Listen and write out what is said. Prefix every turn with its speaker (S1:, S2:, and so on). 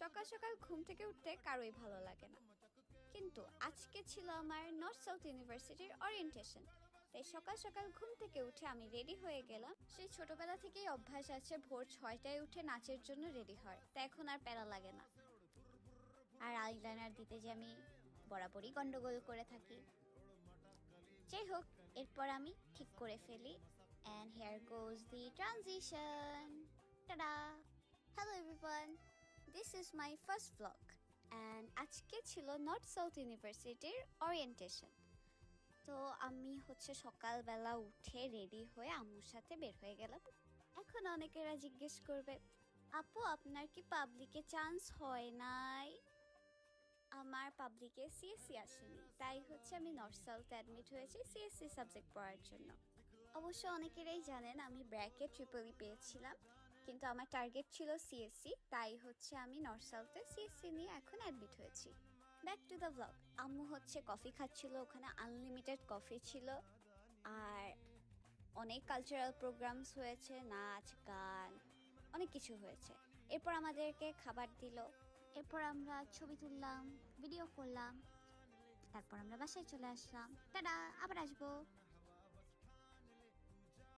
S1: সকাল সকাল ঘুম থেকে উঠতে কারোই ভালো লাগে না, কিন্তু আজকে ছিল আমার নর্থ সাউথ ইউনিভার্সিটির ওরিয়েন্টেশন। তাই সকাল সকাল ঘুম থেকে উঠে আমি রেডি হয়ে গেলাম। সেই ছোটবেলা থেকেই অভ্যাস আছে ভোর 6টায় উঠে নাচের জন্য রেডি হয়, তাই এখন আর প্যারা লাগে না। আর আইলাইনার দিতে যে আমি বরাবরই গন্ডগোল করে থাকি। যাই হোক, এরপর আমি ঠিক করে ফেলি। And here goes the transition. Ta-da! Hello everyone. This is my first vlog. And আজকে ছিল নর্থ সাউথ ইউনিভার্সিটির ওরিয়েন্টেশন। তো আমি সকালবেলা উঠে রেডি হয়ে আম্মুর সাথে বের হয়ে গেলাম। এখন অনেকেরা জিজ্ঞেস করবে, আপু আপনার কি পাবলিকে চান্স হয় নাই? আমার পাবলিকে সিএসসি আসেনি, তাই আমি নর্থ সাউথ অ্যাডমিট হয়েছি সিএসসি সাবজেক্ট পড়ার জন্য। অবশ্য অনেকেরাই জানেন আমি ব্র্যাকে ট্রিপলই পেয়েছিলাম, কিন্তু আমার টার্গেট ছিল সিএসসি, তাই আমি নর্থ সাউথে সিএসসি নিয়ে এখন অ্যাডমিট হয়েছি। Back to the blog. আম্মু কফি খাচ্ছিল, ওখানে আনলিমিটেড কফি ছিল, আর অনেক কালচারাল প্রোগ্রামস হয়েছে, নাচ গান অনেক কিছু হয়েছে। এরপর আমাদেরকে খাবার দিল, এরপর আমরা ছবি তুললাম, ভিডিও করলাম, তারপর আমরা বাসায় চলে আসলাম। টাটা, আবার আসবো।